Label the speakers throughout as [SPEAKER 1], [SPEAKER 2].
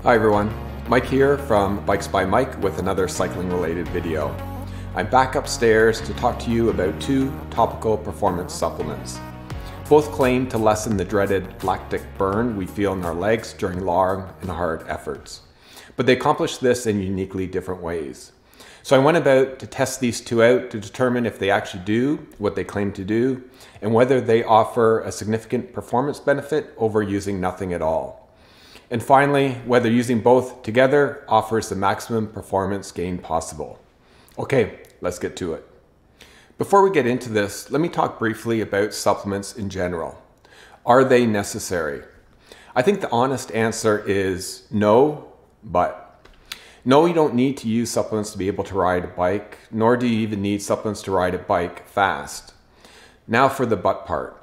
[SPEAKER 1] Hi everyone, Mike here from Bikes by Mike with another cycling related video. I'm back upstairs to talk to you about two topical performance supplements. Both claim to lessen the dreaded lactic burn we feel in our legs during long and hard efforts. But they accomplish this in uniquely different ways. So I went about to test these two out to determine if they actually do what they claim to do and whether they offer a significant performance benefit over using nothing at all. And finally, whether using both together offers the maximum performance gain possible. Okay, let's get to it. Before we get into this, let me talk briefly about supplements in general. Are they necessary? I think the honest answer is no, but. No, you don't need to use supplements to be able to ride a bike, nor do you even need supplements to ride a bike fast. Now for the but part.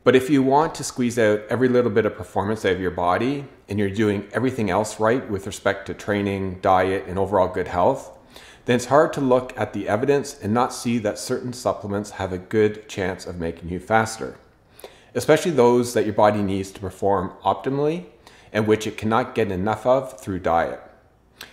[SPEAKER 1] But if you want to squeeze out every little bit of performance out of your body and you're doing everything else right with respect to training, diet, and overall good health, then it's hard to look at the evidence and not see that certain supplements have a good chance of making you faster, especially those that your body needs to perform optimally and which it cannot get enough of through diet.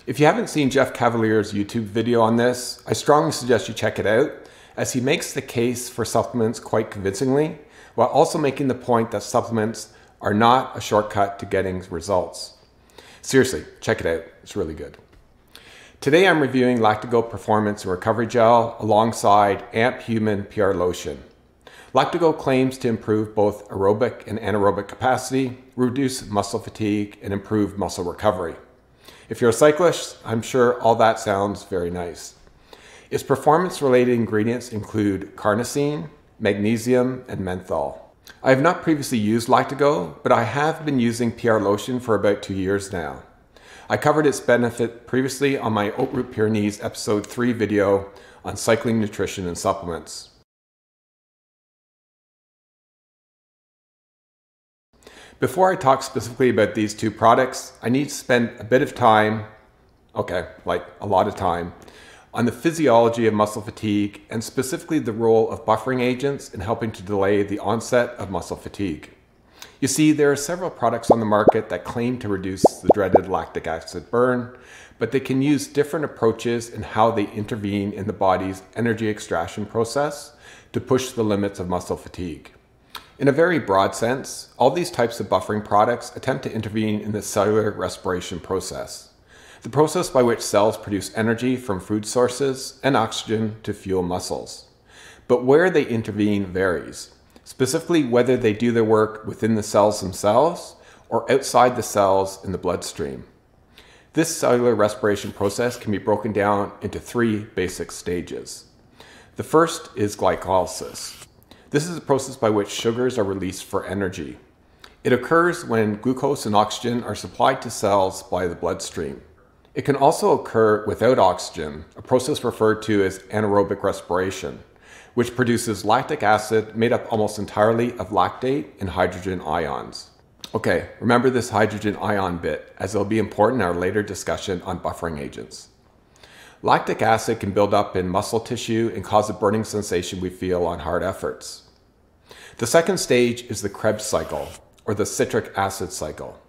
[SPEAKER 1] If you haven't seen Jeff Cavalier's YouTube video on this, I strongly suggest you check it out, as he makes the case for supplements quite convincingly, while also making the point that supplements are not a shortcut to getting results. Seriously, check it out, it's really good. Today I'm reviewing LactiGo Performance and Recovery Gel alongside Amp Human PR Lotion. LactiGo claims to improve both aerobic and anaerobic capacity, reduce muscle fatigue, and improve muscle recovery. If you're a cyclist, I'm sure all that sounds very nice. Its performance-related ingredients include carnosine, magnesium, and menthol. I have not previously used LactiGo, but I have been using PR Lotion for about 2 years now. I covered its benefit previously on my Oat Root Pyrenees episode 3 video on cycling nutrition and supplements. Before I talk specifically about these two products, I need to spend a bit of time, like a lot of time, on the physiology of muscle fatigue and specifically the role of buffering agents in helping to delay the onset of muscle fatigue. You see, there are several products on the market that claim to reduce the dreaded lactic acid burn, but they can use different approaches in how they intervene in the body's energy extraction process to push the limits of muscle fatigue. In a very broad sense, all these types of buffering products attempt to intervene in the cellular respiration process, the process by which cells produce energy from food sources and oxygen to fuel muscles. But where they intervene varies, specifically whether they do their work within the cells themselves or outside the cells in the bloodstream. This cellular respiration process can be broken down into 3 basic stages. The first is glycolysis. This is a process by which sugars are released for energy. It occurs when glucose and oxygen are supplied to cells by the bloodstream. It can also occur without oxygen, a process referred to as anaerobic respiration, which produces lactic acid made up almost entirely of lactate and hydrogen ions. Okay, remember this hydrogen ion bit, as it'll be important in our later discussion on buffering agents. Lactic acid can build up in muscle tissue and cause a burning sensation we feel on hard efforts. The second stage is the Krebs cycle, or the citric acid cycle.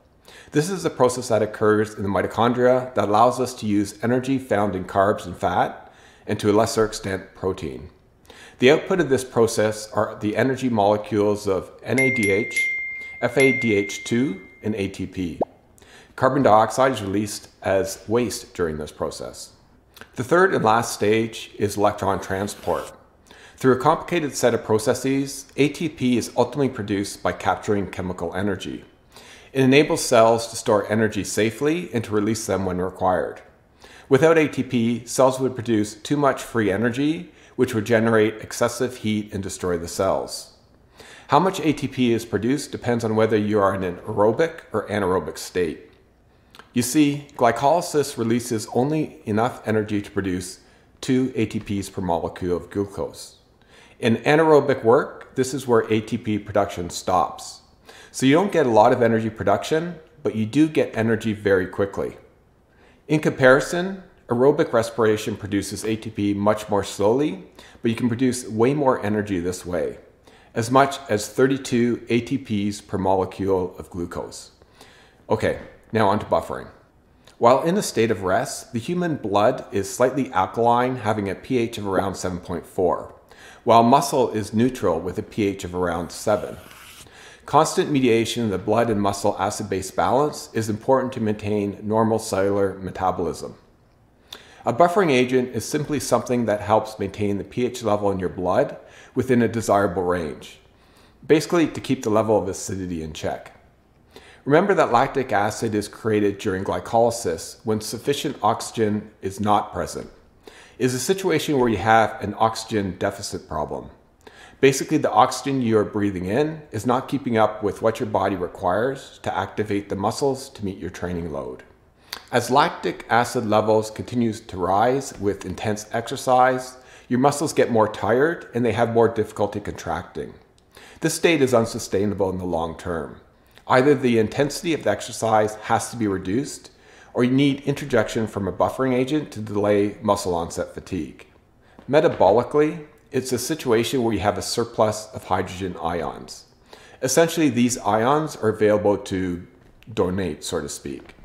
[SPEAKER 1] This is a process that occurs in the mitochondria that allows us to use energy found in carbs and fat, and to a lesser extent, protein. The output of this process are the energy molecules of NADH, FADH2, and ATP. Carbon dioxide is released as waste during this process. The third and last stage is electron transport. Through a complicated set of processes, ATP is ultimately produced by capturing chemical energy. It enables cells to store energy safely and to release them when required. Without ATP, cells would produce too much free energy, which would generate excessive heat and destroy the cells. How much ATP is produced depends on whether you are in an aerobic or anaerobic state. You see, glycolysis releases only enough energy to produce 2 ATPs per molecule of glucose. In anaerobic work, this is where ATP production stops. So you don't get a lot of energy production, but you do get energy very quickly. In comparison, aerobic respiration produces ATP much more slowly, but you can produce way more energy this way, as much as 32 ATPs per molecule of glucose. Okay, now on to buffering. While in a state of rest, the human blood is slightly alkaline, having a pH of around 7.4, while muscle is neutral with a pH of around 7. Constant mediation of the blood and muscle acid-base balance is important to maintain normal cellular metabolism. A buffering agent is simply something that helps maintain the pH level in your blood within a desirable range, basically to keep the level of acidity in check. Remember that lactic acid is created during glycolysis when sufficient oxygen is not present. It is a situation where you have an oxygen deficit problem. Basically, the oxygen you are breathing in is not keeping up with what your body requires to activate the muscles to meet your training load. As lactic acid levels continue to rise with intense exercise, your muscles get more tired and they have more difficulty contracting. This state is unsustainable in the long term. Either the intensity of the exercise has to be reduced, or you need interjection from a buffering agent to delay muscle onset fatigue. Metabolically, it's a situation where you have a surplus of hydrogen ions. Essentially, these ions are available to donate, so to speak.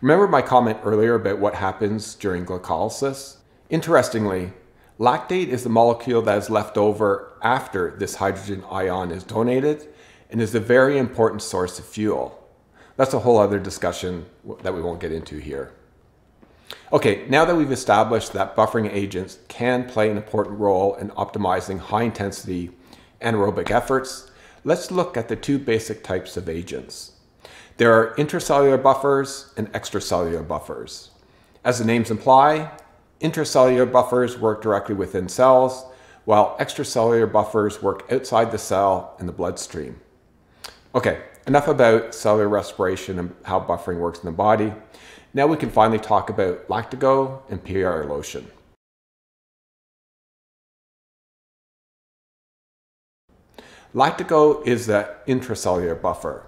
[SPEAKER 1] Remember my comment earlier about what happens during glycolysis? Interestingly, lactate is the molecule that is left over after this hydrogen ion is donated and is a very important source of fuel. That's a whole other discussion that we won't get into here. Okay, now that we've established that buffering agents can play an important role in optimizing high-intensity anaerobic efforts, let's look at the two basic types of agents. There are intracellular buffers and extracellular buffers. As the names imply, intracellular buffers work directly within cells, while extracellular buffers work outside the cell in the bloodstream. Okay, enough about cellular respiration and how buffering works in the body. Now we can finally talk about LactiGo and PR Lotion. LactiGo is the intracellular buffer.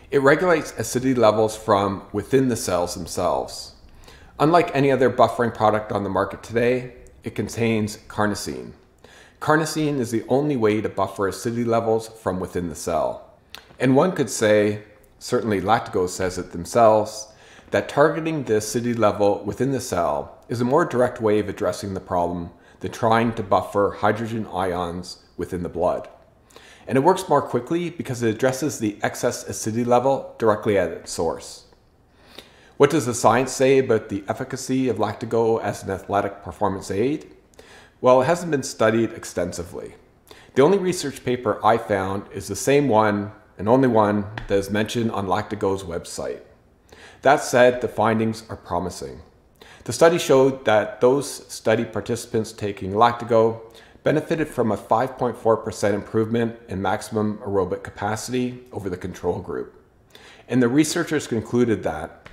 [SPEAKER 1] It regulates acidity levels from within the cells themselves. Unlike any other buffering product on the market today, it contains carnosine. Carnosine is the only way to buffer acidity levels from within the cell. And one could say, certainly LactiGo says it themselves, that targeting the acidity level within the cell is a more direct way of addressing the problem than trying to buffer hydrogen ions within the blood. And it works more quickly because it addresses the excess acidity level directly at its source. What does the science say about the efficacy of LactiGo as an athletic performance aid? Well, it hasn't been studied extensively. The only research paper I found is the same one and only one that is mentioned on LactiGo's website. That said, the findings are promising. The study showed that those study participants taking LactiGo benefited from a 5.4% improvement in maximum aerobic capacity over the control group. And the researchers concluded that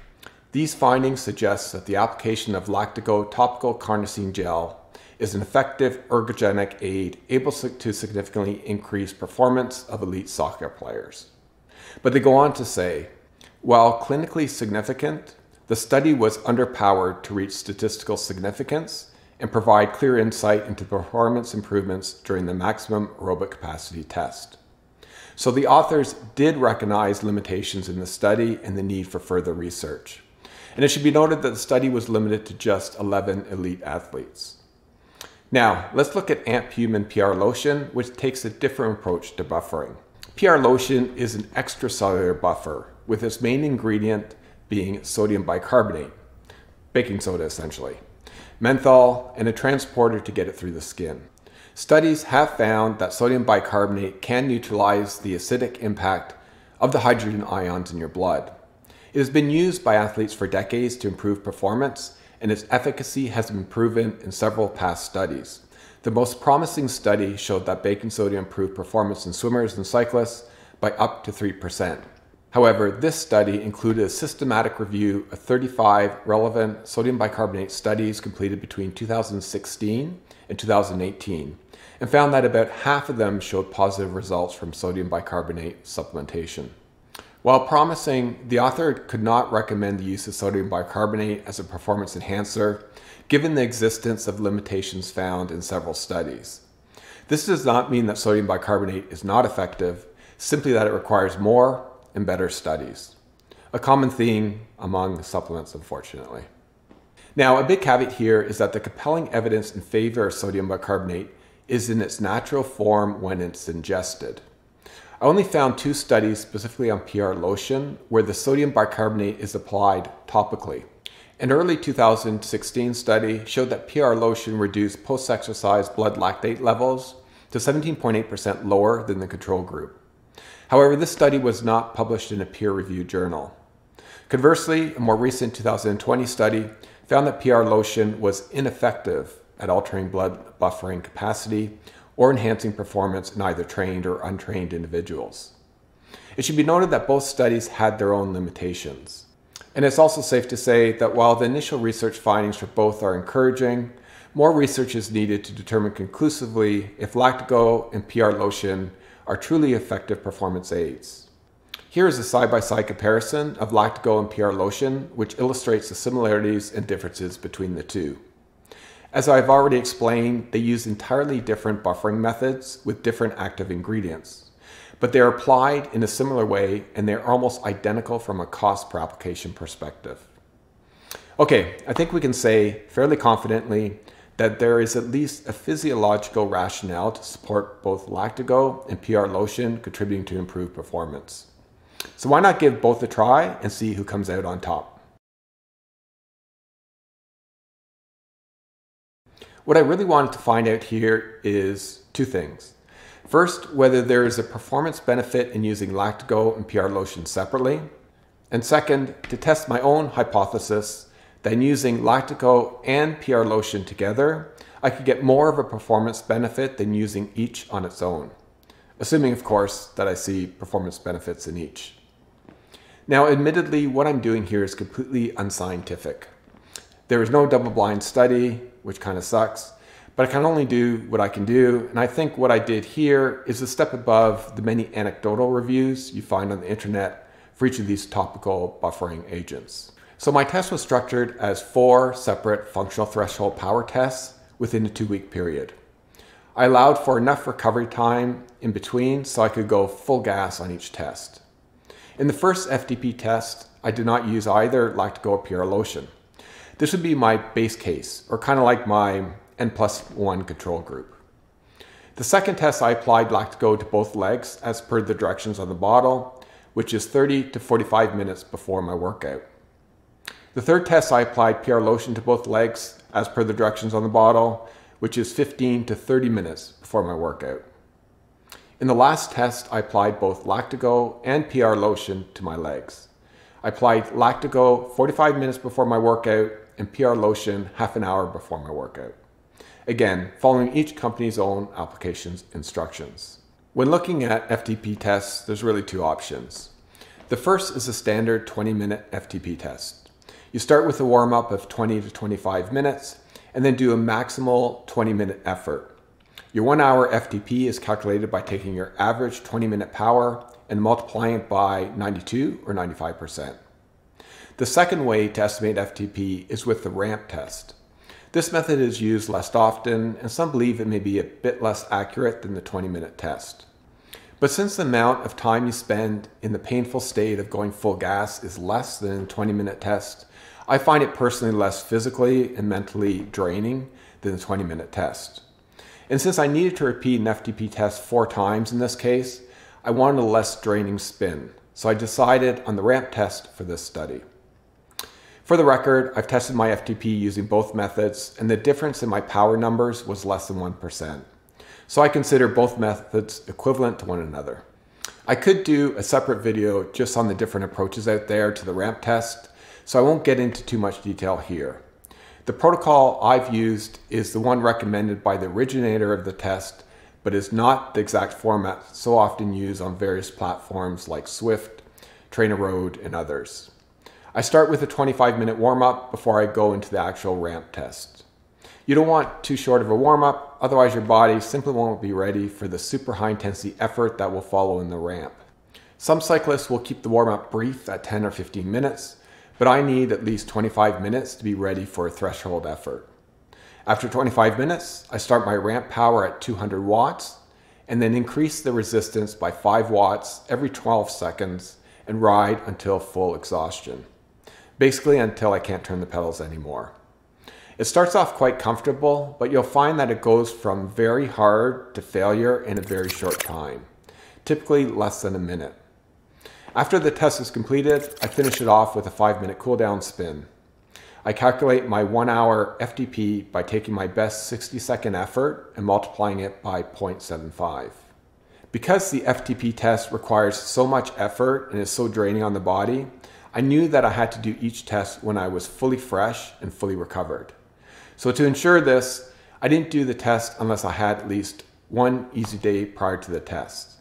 [SPEAKER 1] these findings suggest that the application of LactiGo topical carnosine gel is an effective ergogenic aid able to significantly increase performance of elite soccer players. But they go on to say, while clinically significant, the study was underpowered to reach statistical significance and provide clear insight into performance improvements during the maximum aerobic capacity test. So the authors did recognize limitations in the study and the need for further research. And it should be noted that the study was limited to just 11 elite athletes. Now, let's look at AmpHuman PR Lotion, which takes a different approach to buffering. PR Lotion is an extracellular buffer, with its main ingredient being sodium bicarbonate, baking soda essentially, menthol, and a transporter to get it through the skin. Studies have found that sodium bicarbonate can neutralize the acidic impact of the hydrogen ions in your blood. It has been used by athletes for decades to improve performance, and its efficacy has been proven in several past studies. The most promising study showed that baking soda improved performance in swimmers and cyclists by up to 3%. However, this study included a systematic review of 35 relevant sodium bicarbonate studies completed between 2016 and 2018, and found that about half of them showed positive results from sodium bicarbonate supplementation. While promising, the author could not recommend the use of sodium bicarbonate as a performance enhancer, given the existence of limitations found in several studies. This does not mean that sodium bicarbonate is not effective, simply that it requires more and better studies. a common theme among supplements, unfortunately. Now, a big caveat here is that the compelling evidence in favor of sodium bicarbonate is in its natural form when it's ingested. I only found 2 studies specifically on PR Lotion where the sodium bicarbonate is applied topically. An early 2016 study showed that PR Lotion reduced post-exercise blood lactate levels to 17.8% lower than the control group. However, this study was not published in a peer-reviewed journal. Conversely, a more recent 2020 study found that PR Lotion was ineffective at altering blood buffering capacity or enhancing performance in either trained or untrained individuals. It should be noted that both studies had their own limitations. And it's also safe to say that while the initial research findings for both are encouraging, more research is needed to determine conclusively if LactiGo and PR Lotion are truly effective performance aids. Here is a side-by-side comparison of LactiGo and PR Lotion, which illustrates the similarities and differences between the two. As I've already explained, they use entirely different buffering methods with different active ingredients. But they're applied in a similar way, and they're almost identical from a cost per application perspective. Okay, I think we can say fairly confidently that there is at least a physiological rationale to support both LactiGo and PR Lotion contributing to improved performance. So why not give both a try and see who comes out on top? What I really wanted to find out here is 2 things. First, whether there is a performance benefit in using LactiGo and PR Lotion separately. And second, to test my own hypothesis that in using LactiGo and PR Lotion together, I could get more of a performance benefit than using each on its own. Assuming, of course, that I see performance benefits in each. Now, admittedly, what I'm doing here is completely unscientific. There is no double-blind study, which kind of sucks. But I can only do what I can do, and I think what I did here is a step above the many anecdotal reviews you find on the internet for each of these topical buffering agents. So my test was structured as 4 separate functional threshold power tests within a 2-week period. I allowed for enough recovery time in between so I could go full gas on each test. In the first FTP test, I did not use either LactiGo or PR Lotion. This would be my base case, or kind of like my N+1 control group. The second test, I applied LactiGo to both legs as per the directions on the bottle, which is 30 to 45 minutes before my workout. The third test, I applied PR Lotion to both legs as per the directions on the bottle, which is 15 to 30 minutes before my workout. In the last test, I applied both LactiGo and PR Lotion to my legs. I applied LactiGo 45 minutes before my workout and PR Lotion half an hour before my workout. Again, following each company's own application's instructions. When looking at FTP tests, there's really 2 options. The first is a standard 20-minute FTP test. You start with a warm-up of 20 to 25 minutes and then do a maximal 20-minute effort. Your 1-hour FTP is calculated by taking your average 20-minute power and multiplying it by 92 or 95%. The second way to estimate FTP is with the ramp test. This method is used less often, and some believe it may be a bit less accurate than the 20-minute test. But since the amount of time you spend in the painful state of going full gas is less than a 20-minute test, I find it personally less physically and mentally draining than the 20-minute test. And since I needed to repeat an FTP test 4 times in this case, I wanted a less draining spin, so I decided on the ramp test for this study. For the record, I've tested my FTP using both methods, and the difference in my power numbers was less than 1%. So I consider both methods equivalent to one another. I could do a separate video just on the different approaches out there to the ramp test, so I won't get into too much detail here. The protocol I've used is the one recommended by the originator of the test, but is not the exact format so often used on various platforms like Swift, TrainerRoad, and others. I start with a 25-minute warm-up before I go into the actual ramp test. You don't want too short of a warm-up, otherwise your body simply won't be ready for the super high-intensity effort that will follow in the ramp. Some cyclists will keep the warm-up brief at 10 or 15 minutes, but I need at least 25 minutes to be ready for a threshold effort. After 25 minutes, I start my ramp power at 200 watts and then increase the resistance by 5 watts every 12 seconds and ride until full exhaustion. Basically until I can't turn the pedals anymore. It starts off quite comfortable, but you'll find that it goes from very hard to failure in a very short time, typically less than a minute. After the test is completed, I finish it off with a 5-minute cool down spin. I calculate my 1 hour FTP by taking my best 60-second effort and multiplying it by 0.75. Because the FTP test requires so much effort and is so draining on the body, I knew that I had to do each test when I was fully fresh and fully recovered. So to ensure this, I didn't do the test unless I had at least one easy day prior to the test.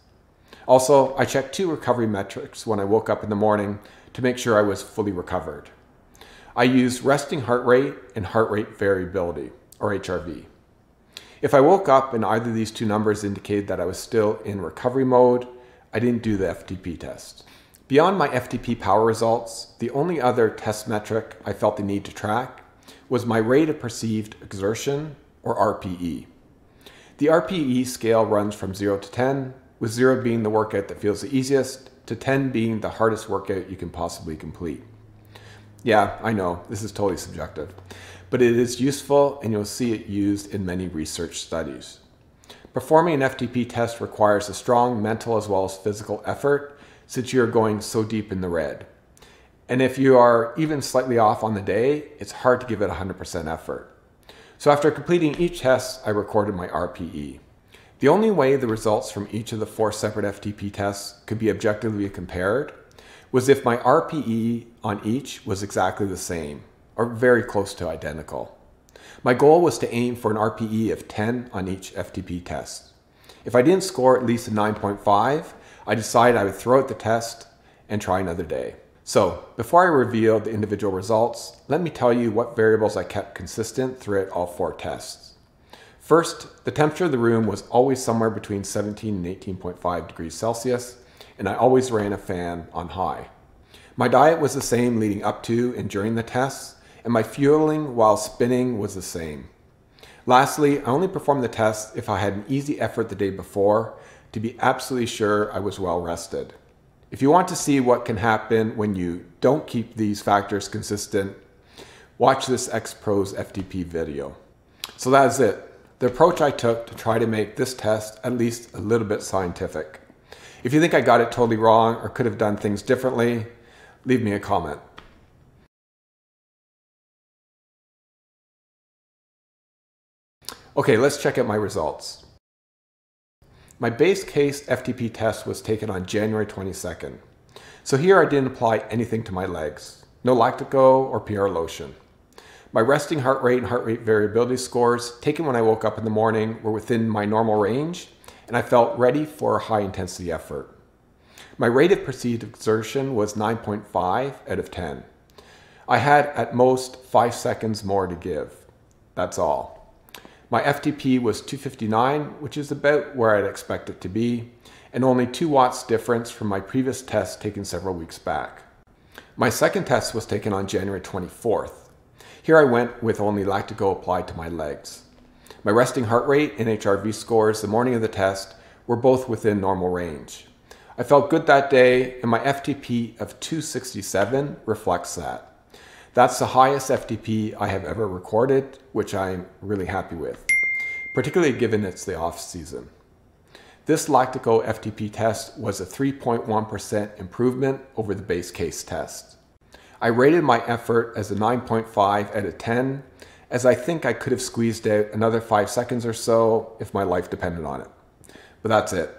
[SPEAKER 1] Also, I checked 2 recovery metrics when I woke up in the morning to make sure I was fully recovered. I used resting heart rate and heart rate variability, or HRV. If I woke up and either of these 2 numbers indicated that I was still in recovery mode, I didn't do the FTP test. Beyond my FTP power results, the only other test metric I felt the need to track was my rate of perceived exertion, or RPE. The RPE scale runs from 0 to 10, with 0 being the workout that feels the easiest, to 10 being the hardest workout you can possibly complete. Yeah, I know, this is totally subjective, but it is useful and you'll see it used in many research studies. Performing an FTP test requires a strong mental as well as physical effort since you're going so deep in the red. And if you are even slightly off on the day, it's hard to give it 100% effort. So after completing each test, I recorded my RPE. The only way the results from each of the 4 separate FTP tests could be objectively compared was if my RPE on each was exactly the same, or very close to identical. My goal was to aim for an RPE of 10 on each FTP test. If I didn't score at least a 9.5, I decided I would throw out the test and try another day. So, before I reveal the individual results, let me tell you what variables I kept consistent throughout all 4 tests. First, the temperature of the room was always somewhere between 17 and 18.5 degrees Celsius, and I always ran a fan on high. My diet was the same leading up to and during the tests, and my fueling while spinning was the same. Lastly, I only performed the test if I had an easy effort the day before to be absolutely sure I was well rested. If you want to see what can happen when you don't keep these factors consistent, watch this X-Pros FTP video. So that is it. The approach I took to try to make this test at least a little bit scientific. If you think I got it totally wrong or could have done things differently, leave me a comment. Okay, let's check out my results. My base case FTP test was taken on January 22nd. So here I didn't apply anything to my legs. No LactiGo or PR Lotion. My resting heart rate and heart rate variability scores taken when I woke up in the morning were within my normal range, and I felt ready for a high intensity effort. My rate of perceived exertion was 9.5 out of 10. I had at most 5 seconds more to give. That's all. My FTP was 259, which is about where I'd expect it to be, and only 2 watts difference from my previous test taken several weeks back. My second test was taken on January 24th. Here I went with only LactiGo applied to my legs. My resting heart rate and HRV scores the morning of the test were both within normal range. I felt good that day, and my FTP of 267 reflects that. That's the highest FTP I have ever recorded, which I'm really happy with, particularly given it's the off season. This LactiGo FTP test was a 3.1% improvement over the base case test. I rated my effort as a 9.5 out of 10, as I think I could have squeezed out another 5 seconds or so if my life depended on it. But that's it.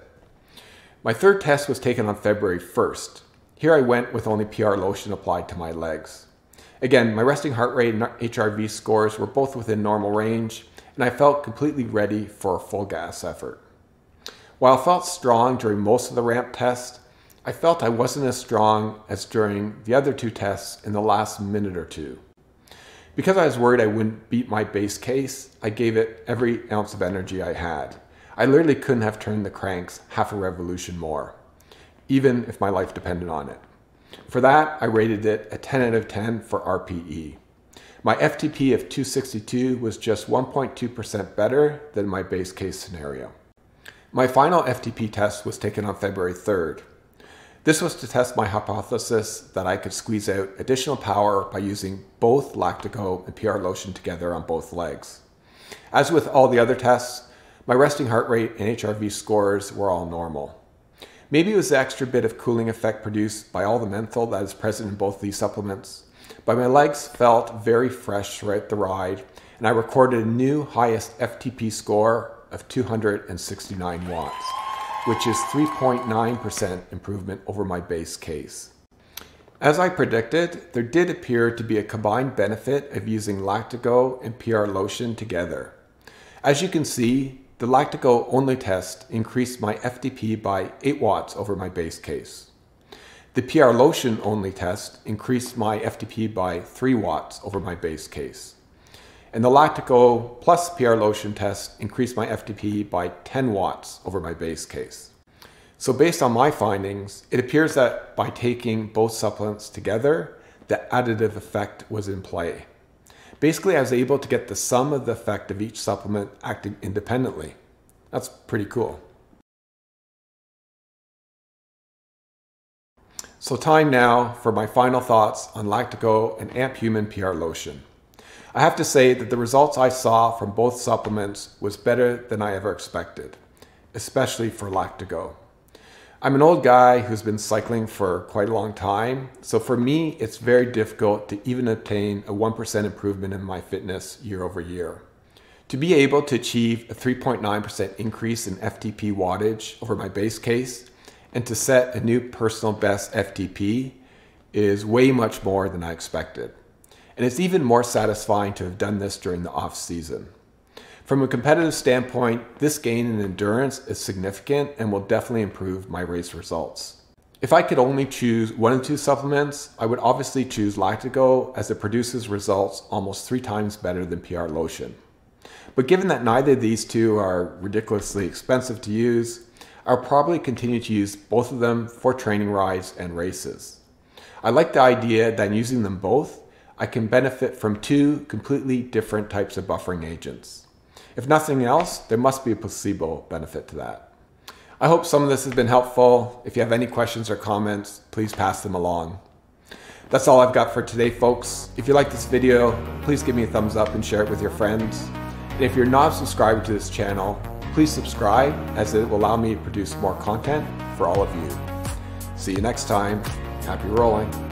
[SPEAKER 1] My third test was taken on February 1st. Here I went with only PR Lotion applied to my legs. Again, my resting heart rate and HRV scores were both within normal range, and I felt completely ready for a full gas effort. While I felt strong during most of the ramp test, I felt I wasn't as strong as during the other 2 tests in the last minute or 2. Because I was worried I wouldn't beat my base case, I gave it every ounce of energy I had. I literally couldn't have turned the cranks half a revolution more, even if my life depended on it. For that, I rated it a 10 out of 10 for RPE. My FTP of 262 was just 1.2% better than my base case scenario. My final FTP test was taken on February 3rd. This was to test my hypothesis that I could squeeze out additional power by using both LactiGo and PR Lotion together on both legs. As with all the other tests, my resting heart rate and HRV scores were all normal. Maybe it was the extra bit of cooling effect produced by all the menthol that is present in both these supplements, but my legs felt very fresh throughout the ride, and I recorded a new highest FTP score of 269 watts, which is 3.9% improvement over my base case. As I predicted, there did appear to be a combined benefit of using LactiGo and PR Lotion together. As you can see, the LactiGo only test increased my FTP by 8 watts over my base case. The PR Lotion only test increased my FTP by 3 watts over my base case. And the LactiGo plus PR Lotion test increased my FTP by 10 watts over my base case. So based on my findings, it appears that by taking both supplements together, the additive effect was in play. Basically, I was able to get the sum of the effect of each supplement acting independently. That's pretty cool. So time now for my final thoughts on LactiGo and Amp Human PR Lotion. I have to say that the results I saw from both supplements was better than I ever expected, especially for LactiGo. I'm an old guy who's been cycling for quite a long time, so for me it's very difficult to even obtain a 1% improvement in my fitness year over year. To be able to achieve a 3.9% increase in FTP wattage over my base case and to set a new personal best FTP is way much more than I expected. And it's even more satisfying to have done this during the off season. From a competitive standpoint, this gain in endurance is significant and will definitely improve my race results. If I could only choose one of two supplements, I would obviously choose LactiGo as it produces results almost 3 times better than PR Lotion. But given that neither of these two are ridiculously expensive to use, I'll probably continue to use both of them for training rides and races. I like the idea that in using them both, I can benefit from 2 completely different types of buffering agents. If nothing else, there must be a placebo benefit to that. I hope some of this has been helpful. If you have any questions or comments, please pass them along. That's all I've got for today, folks. If you like this video, please give me a thumbs up and share it with your friends. And if you're not subscribed to this channel, please subscribe, as it will allow me to produce more content for all of you. See you next time. Happy rolling.